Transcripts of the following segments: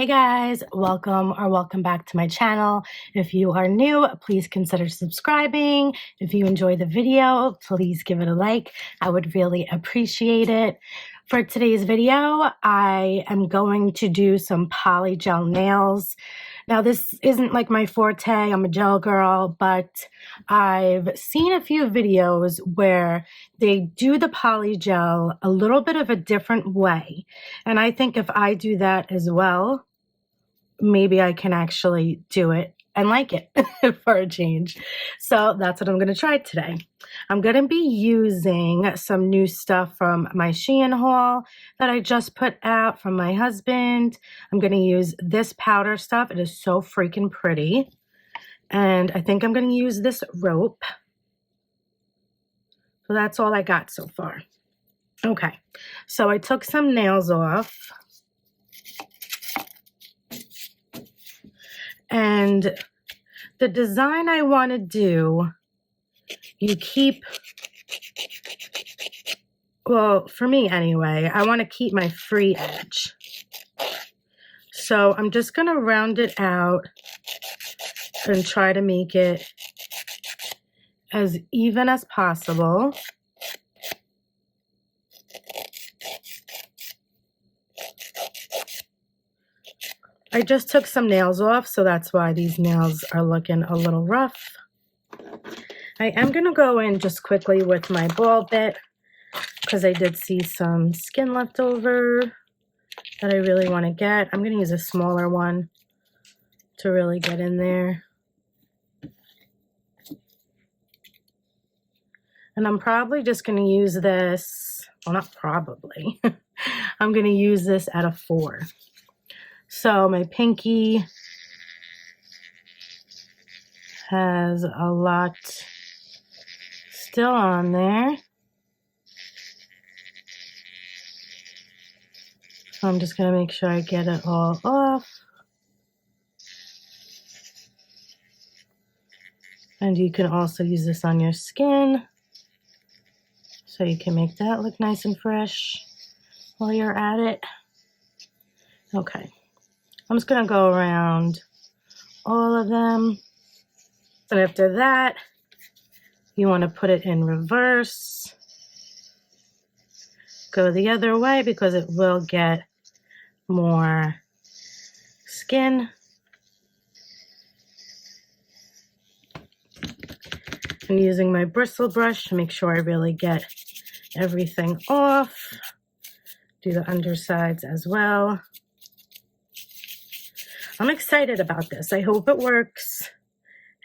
Hey guys, welcome back to my channel. If you are new, please consider subscribing. If you enjoy the video, please give it a like. I would really appreciate it. For today's video, I am going to do some polygel nails. Now, this isn't like my forte, I'm a gel girl, but I've seen a few videos where they do the polygel a little bit of a different way. And I think if I do that as well, maybe I can actually do it and like it for a change. So that's what I'm going to try today. I'm going to be using some new stuff from my Shein haul that I just put out from my husband. I'm going to use this powder stuff. It is so freaking pretty. And I think I'm going to use this rope. So that's all I got so far. Okay, so I took some nails off. And the design I want to do, you keep, well, for me anyway, I want to keep my free edge. So I'm just going to round it out and try to make it as even as possible. I just took some nails off, so that's why these nails are looking a little rough. I am going to go in just quickly with my ball bit because I did see some skin left over that I really want to get. I'm going to use a smaller one to really get in there. And I'm probably just going to use this, well, not probably. I'm going to use this at a 4. So my pinky has a lot still on there. So I'm just going to make sure I get it all off. And you can also use this on your skin, so you can make that look nice and fresh while you're at it. Okay. I'm just going to go around all of them. And after that, you want to put it in reverse. Go the other way because it will get more skin. I'm using my bristle brush to make sure I really get everything off. Do the undersides as well. I'm excited about this. I hope it works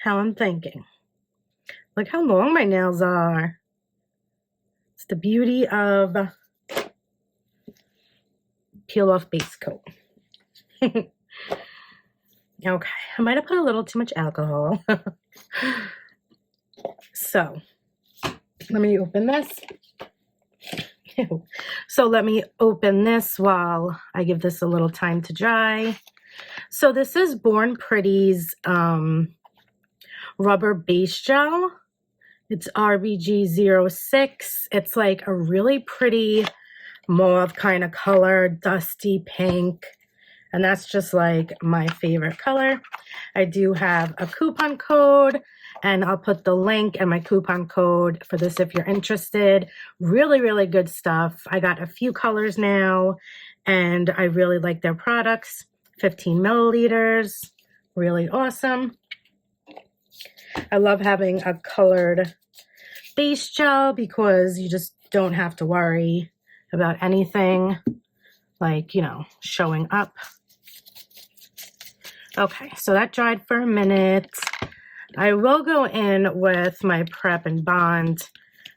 how I'm thinking. Look how long my nails are. It's the beauty of peel off base coat. Okay, I might have put a little too much alcohol. So let me open this. Ew. So let me open this while I give this a little time to dry. So this is Born Pretty's rubber base gel. It's RBG06. It's like a really pretty mauve kind of color, dusty pink. And that's just like my favorite color. I do have a coupon code, and I'll put the link and my coupon code for this if you're interested. Really, really good stuff. I got a few colors now, and I really like their products. 15 milliliters, really awesome. I love having a colored base gel because you just don't have to worry about anything like, you know, showing up. Okay, so that dried for a minute. I will go in with my Prep and Bond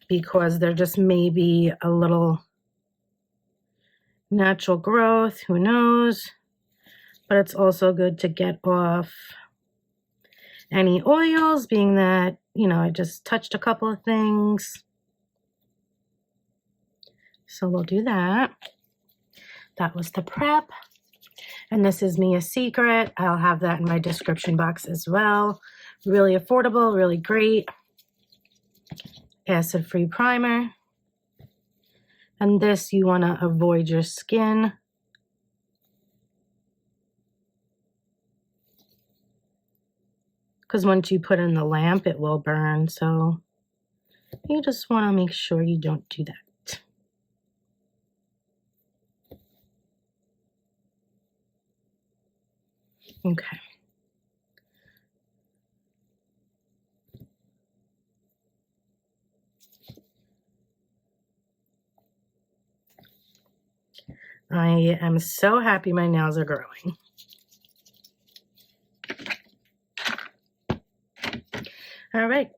because they're just maybe a little natural growth, who knows? But it's also good to get off any oils, being that, you know, I just touched a couple of things. So we'll do that. That was the Prep. And this is Me a Secret. I'll have that in my description box as well. Really affordable, really great. Acid-free primer. And this, you want to avoid your skin. because once you put in the lamp, it will burn. So you just want to make sure you don't do that. Okay. I am so happy my nails are growing. All right.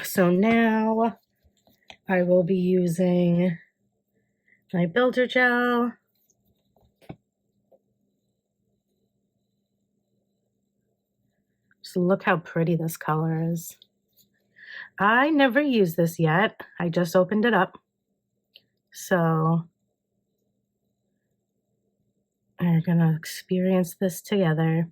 So now I will be using my builder gel. So look how pretty this color is. I never used this yet. I just opened it up. So we're gonna experience this together.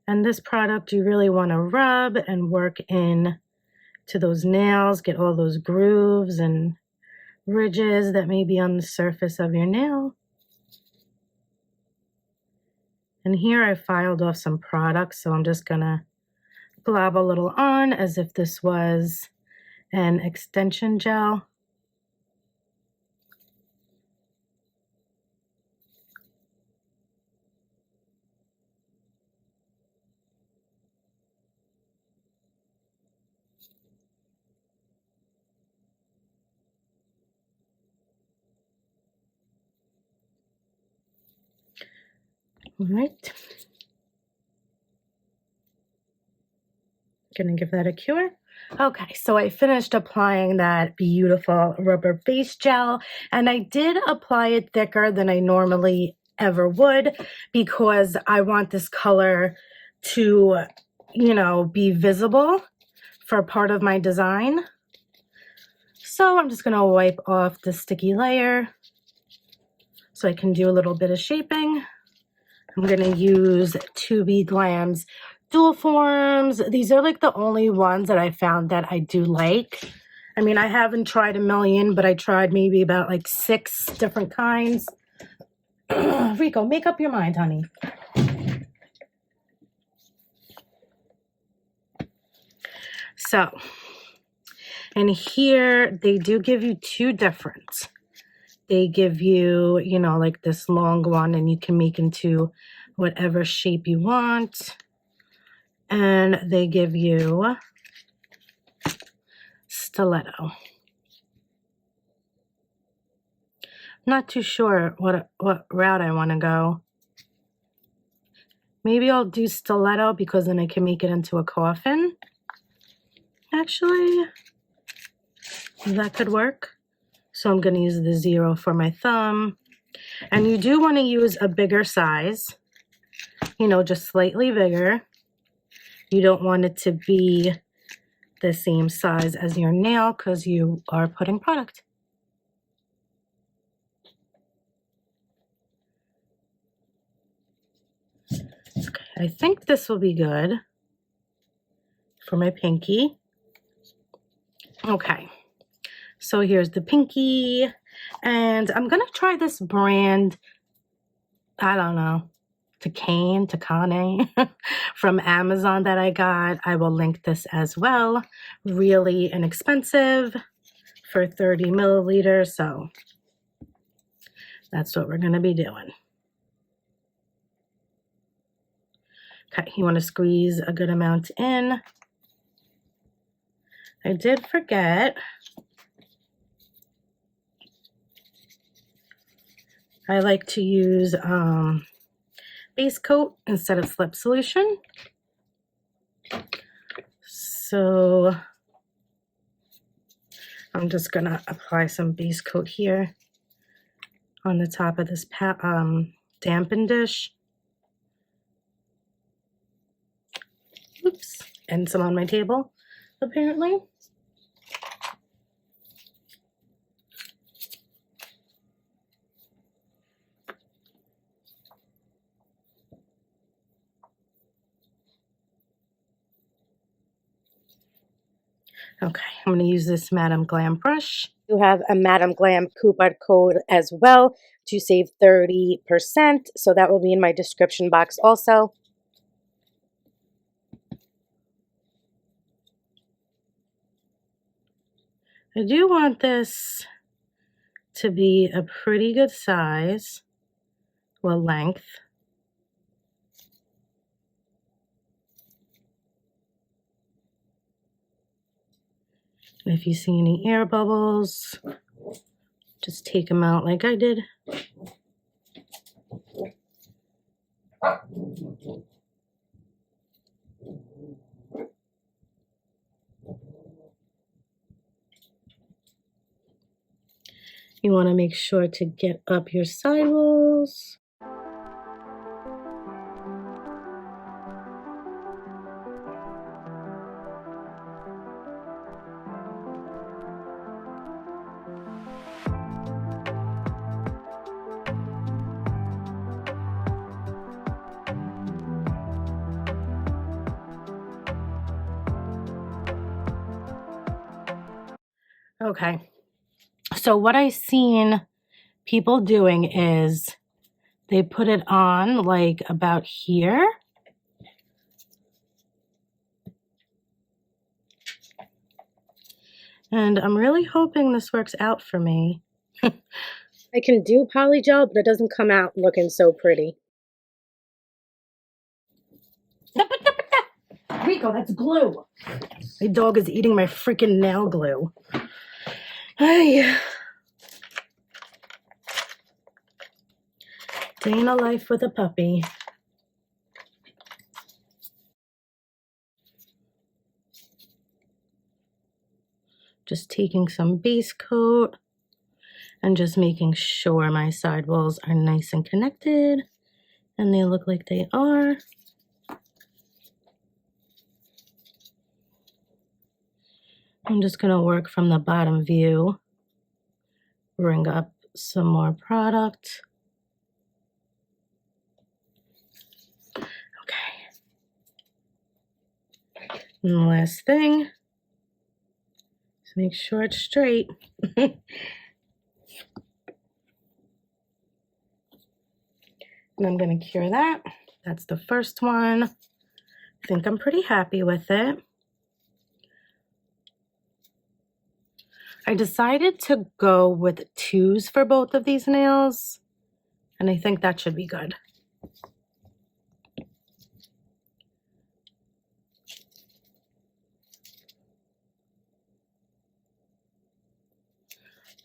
And this product you really want to rub and work in to those nails, get all those grooves and ridges that may be on the surface of your nail. And here I filed off some products, so I'm just gonna glob a little on as if this was an extension gel. All right. Gonna give that a cure. Okay, so I finished applying that beautiful rubber base gel, and I did apply it thicker than I normally ever would because I want this color to, you know, be visible for part of my design. So I'm just gonna wipe off the sticky layer so I can do a little bit of shaping. I'm gonna use 2B Glam's dual forms. These are like the only ones that I found that I do like. I mean, I haven't tried a million, but I tried maybe about like 6 different kinds. Rico, make up your mind, honey. So, and here they do give you 2 different. They give you, you know, like this long one, and you can make into whatever shape you want. And they give you stiletto. Not too sure what route I want to go. Maybe I'll do stiletto because then I can make it into a coffin. Actually, that could work. So I'm going to use the 0 for my thumb. And you do want to use a bigger size, you know, just slightly bigger. You don't want it to be the same size as your nail because you are putting product. Okay, I think this will be good for my pinky. Okay, so here's the pinky, and I'm gonna try this brand, I don't know, Takane from Amazon that I got. I will link this as well. Really inexpensive for 30 milliliters, so that's what we're gonna be doing. Okay, you want to squeeze a good amount in. I did forget. I like to use base coat instead of slip solution. So I'm just gonna apply some base coat here on the top of this dampen dish. Oops, and some on my table, apparently. Okay, I'm going to use this Madame Glam brush. You have a Madame Glam coupon code as well to save 30%. So that will be in my description box also. I do want this to be a pretty good size, well, length. And if you see any air bubbles, just take them out like I did. You want to make sure to get up your sidewalls. Okay, so what I've seen people doing is they put it on like about here. And I'm really hoping this works out for me. I can do polygel, but it doesn't come out looking so pretty. Rico, that's glue. My dog is eating my freaking nail glue. Ay. Day in a life with a puppy. Just taking some base coat and just making sure my sidewalls are nice and connected, and they look like they are. I'm just going to work from the bottom view, bring up some more product. Okay. And the last thing, just make sure it's straight. And I'm going to cure that. That's the first one. I think I'm pretty happy with it. I decided to go with 2s for both of these nails, and I think that should be good.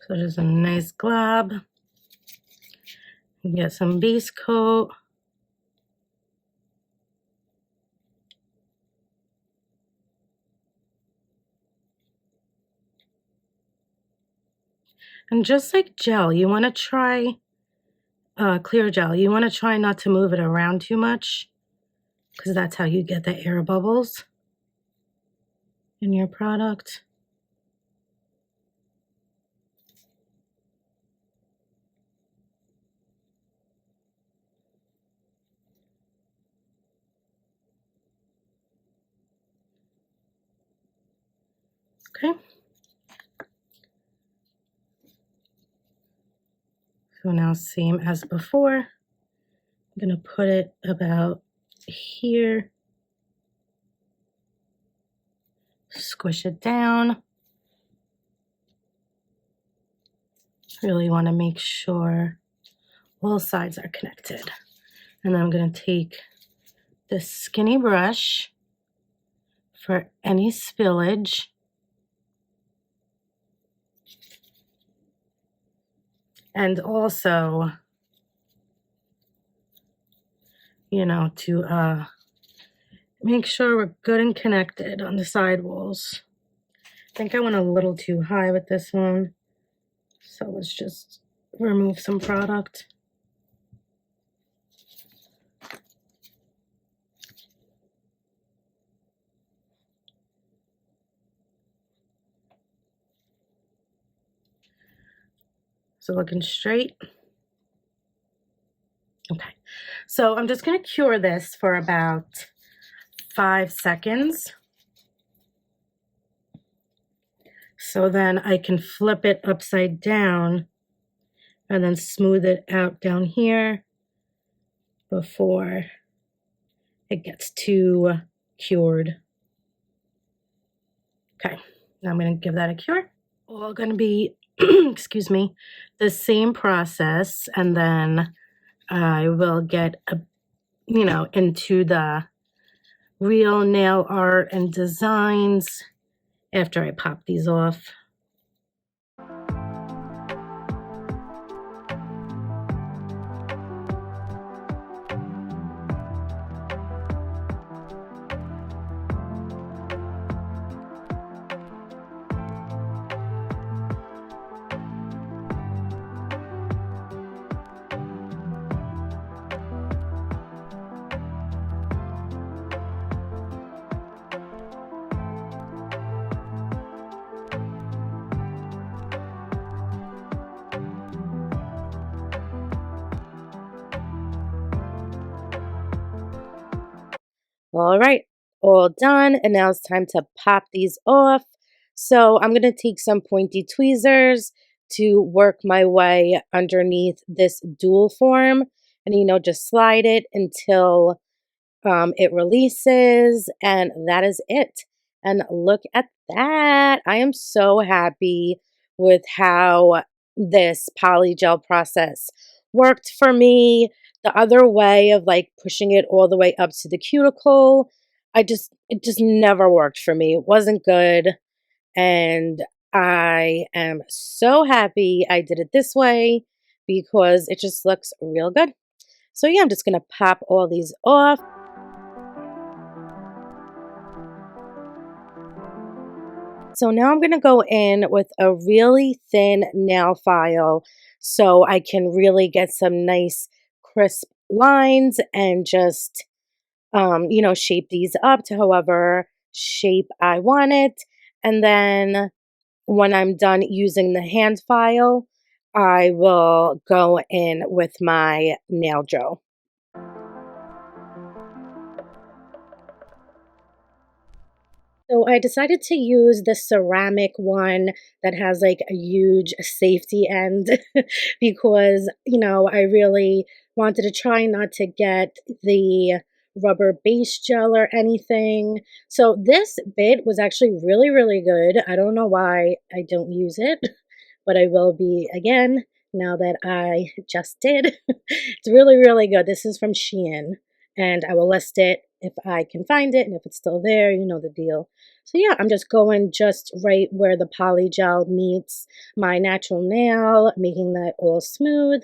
So just a nice glob. Get some base coat. And just like gel, you want to try, clear gel, you want to try not to move it around too much, because that's how you get the air bubbles in your product. Okay. So now same as before, I'm going to put it about here, squish it down. Really want to make sure all sides are connected. And then I'm going to take this skinny brush for any spillage. And also, you know, to make sure we're good and connected on the sidewalls. I think I went a little too high with this one. So let's just remove some product. So looking straight. Okay, so I'm just going to cure this for about 5 seconds. So then I can flip it upside down and then smooth it out down here before it gets too cured. Okay, now I'm going to give that a cure. All going to be, excuse me, the same process, and then I will get into the real nail art and designs after I pop these off. All right, all done, and now it's time to pop these off. So I'm going to take some pointy tweezers to work my way underneath this dual form, and just slide it until it releases, and that is it. And look at that. I am so happy with how this polygel process worked for me. The other way of like pushing it all the way up to the cuticle, it just never worked for me. It wasn't good. And I am so happy I did it this way because it just looks real good. So yeah, I'm just going to pop all these off. So now I'm going to go in with a really thin nail file so I can really get some nice crisp lines and just, shape these up to however shape I want it. And then when I'm done using the hand file, I will go in with my nail drill. So I decided to use the ceramic one that has like a huge safety end because, I really wanted to try not to get the rubber base gel or anything. So this bit was actually really, really good. I don't know why I don't use it, but I will be again now that I just did. It's really, really good. This is from Shein, and I will list it if I can find it, and if it's still there, you know the deal. So yeah, I'm just going just right where the polygel meets my natural nail, making that all smooth.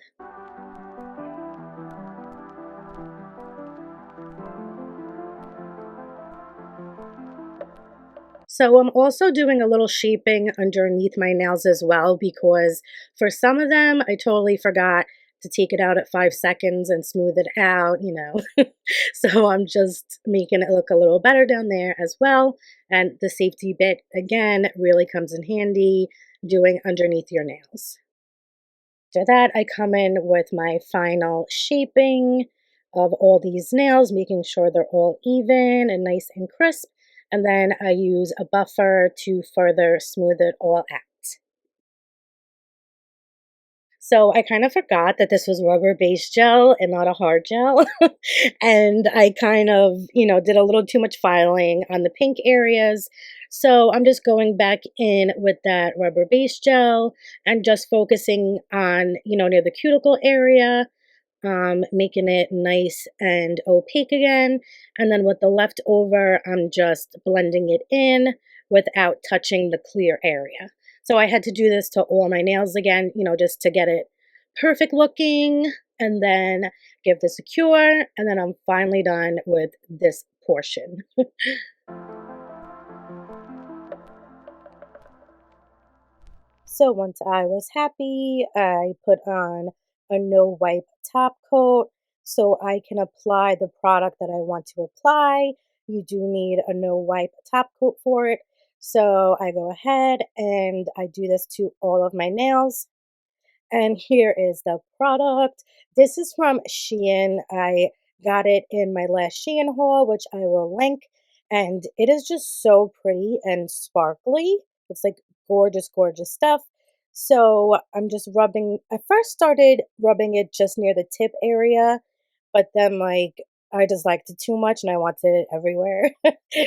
So I'm also doing a little shaping underneath my nails as well because for some of them, I totally forgot to take it out at 5 seconds and smooth it out. So I'm just making it look a little better down there as well. And the safety bit, again, really comes in handy doing underneath your nails. After that, I come in with my final shaping of all these nails, making sure they're all even and nice and crisp. And then I use a buffer to further smooth it all out. So I kind of forgot that this was rubber base gel and not a hard gel. And I kind of, did a little too much filing on the pink areas. So I'm just going back in with that rubber base gel and just focusing on, near the cuticle area, making it nice and opaque again. And then with the leftover, I'm just blending it in without touching the clear area. So I had to do this to all my nails again, just to get it perfect looking and then give this a cure. And then I'm finally done with this portion. So once I was happy, I put on a no wipe top coat so I can apply the product that I want to apply. You do need a no wipe top coat for it. So I go ahead and I do this to all of my nails. And here is the product. This is from Shein. I got it in my last Shein haul, which I will link. And it is just so pretty and sparkly. It's like gorgeous, gorgeous stuff. So I'm just rubbing. I first started rubbing it just near the tip area, but then like I just liked it too much and I wanted it everywhere.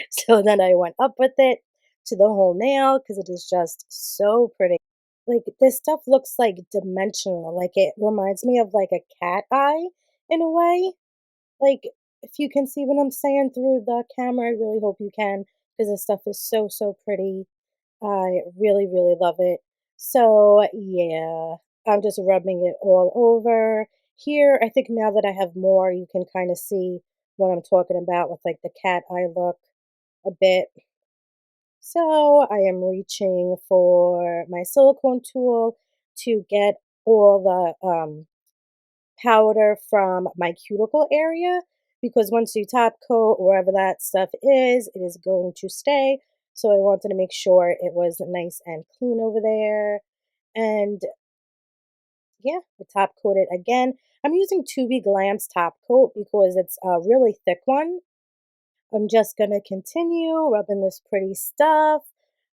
So then I went up with it to the whole nail because it is just so pretty. Like this stuff looks like dimensional. Like it reminds me of like a cat eye in a way. Like if you can see what I'm saying through the camera, I really hope you can because this stuff is so so pretty. I really, really love it. So, yeah, I'm just rubbing it all over. Here, I think now that I have more, you can kind of see what I'm talking about with like the cat eye look a bit. So, I am reaching for my silicone tool to get all the powder from my cuticle area because once you top coat wherever that stuff is, it is going to stay. So I wanted to make sure it was nice and clean over there. And yeah, I top coat it again. I'm using Glam's top coat because it's a really thick one. I'm just going to continue rubbing this pretty stuff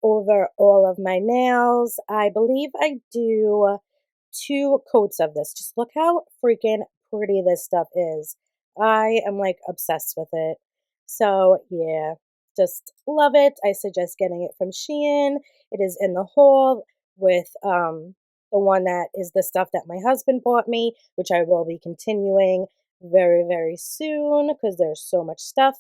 over all of my nails. I believe I do 2 coats of this. Just look how freaking pretty this stuff is. I am like obsessed with it. So yeah, just love it. I suggest getting it from Shein. It is in the haul with the one that is the stuff that my husband bought me, which I will be continuing very, very soon because there's so much stuff.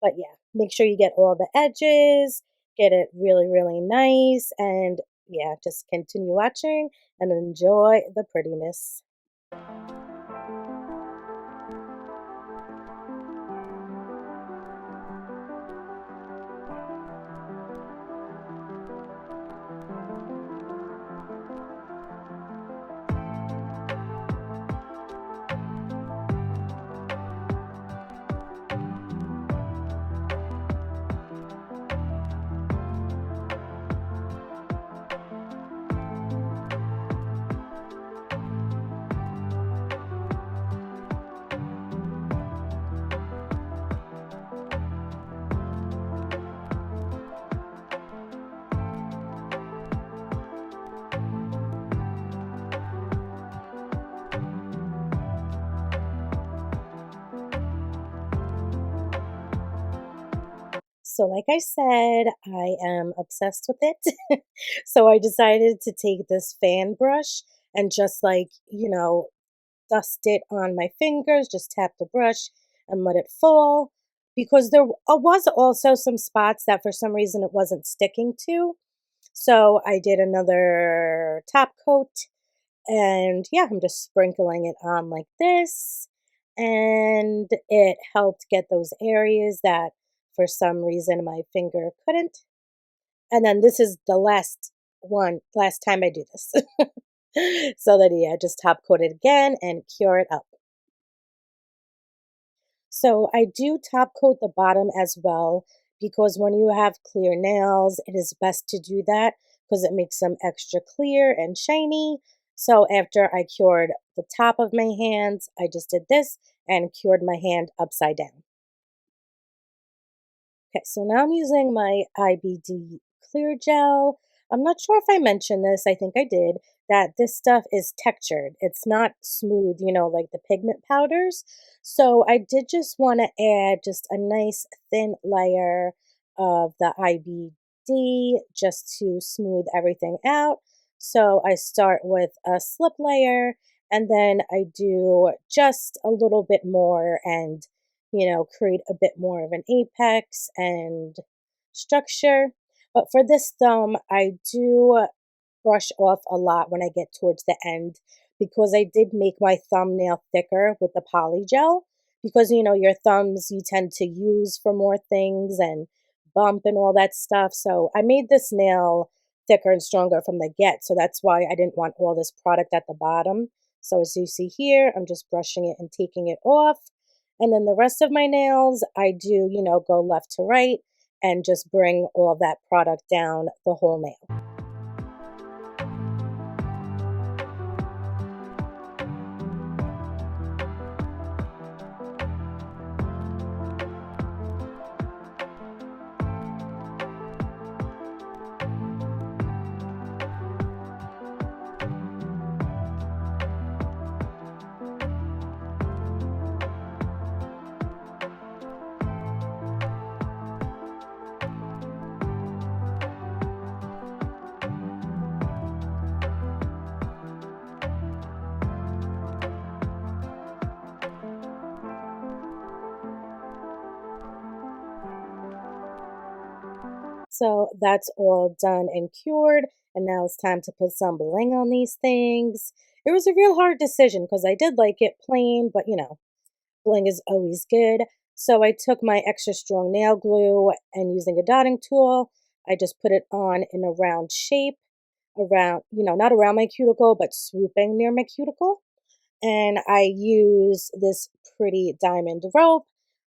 But yeah, make sure you get all the edges, get it really, really nice, and yeah, just continue watching and enjoy the prettiness. So, like I said, I am obsessed with it. So, I decided to take this fan brush and just like, dust it on my fingers, just tap the brush and let it fall. Because there was also some spots that for some reason it wasn't sticking to. So, I did another top coat and yeah, I'm just sprinkling it on like this. And it helped get those areas that for some reason my finger couldn't. And then this is the last time I do this. So that, yeah, just top coat it again and cure it up. So I do top coat the bottom as well because when you have clear nails, it is best to do that because it makes them extra clear and shiny. So after I cured the top of my hands, I just did this and cured my hand upside down. Okay, so now I'm using my IBD clear gel. I'm not sure if I mentioned this, I think I did, that this stuff is textured. It's not smooth, like the pigment powders. So I did just want to add just a nice thin layer of the IBD just to smooth everything out. So I start with a slip layer and then I do just a little bit more and create a bit more of an apex and structure. But for this thumb, I do brush off a lot when I get towards the end because I did make my thumbnail thicker with the polygel because your thumbs you tend to use for more things and bump and all that stuff. So I made this nail thicker and stronger from the get. So that's why I didn't want all this product at the bottom. So as you see here, I'm just brushing it and taking it off. And then the rest of my nails, I do, go left to right and just bring all that product down the whole nail. So that's all done and cured. And now it's time to put some bling on these things. It was a real hard decision because I did like it plain, but bling is always good. So I took my extra strong nail glue and using a dotting tool, I just put it on in a round shape around, not around my cuticle, but swooping near my cuticle. And I use this pretty diamond rope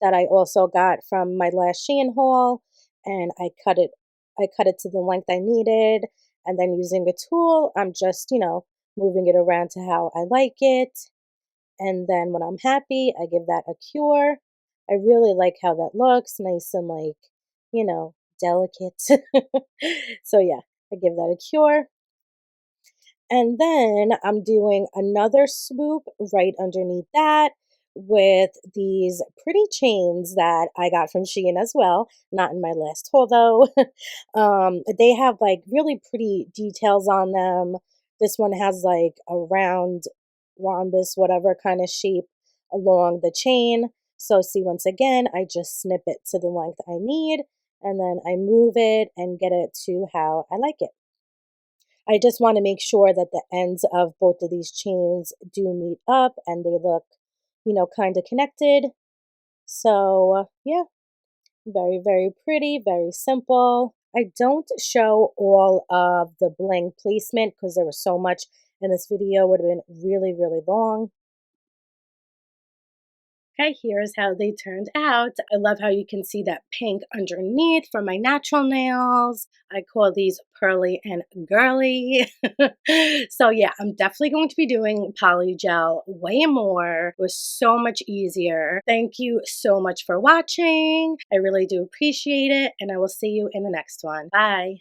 that I also got from my last Shein haul, and I cut it to the length I needed, and then using a tool, I'm just, moving it around to how I like it. And then when I'm happy, I give that a cure. I really like how that looks, nice and delicate. So yeah, I give that a cure. And then I'm doing another swoop right underneath that with these pretty chains that I got from Shein as well. Not in my last haul though. They have like really pretty details on them. This one has like a round rhombus, whatever kind of shape along the chain. So see, once again, I just snip it to the length I need and then I move it and get it to how I like it. I just want to make sure that the ends of both of these chains do meet up and they look, kind of connected. So, yeah, very, very pretty, very simple. I don't show all of the bling placement because there was so much in this video, would have been really, really long. Okay, here's how they turned out. I love how you can see that pink underneath from my natural nails. I call these Pearly and Girly. So yeah, I'm definitely going to be doing polygel way more. It was so much easier. Thank you so much for watching. I really do appreciate it, and I will see you in the next one. Bye.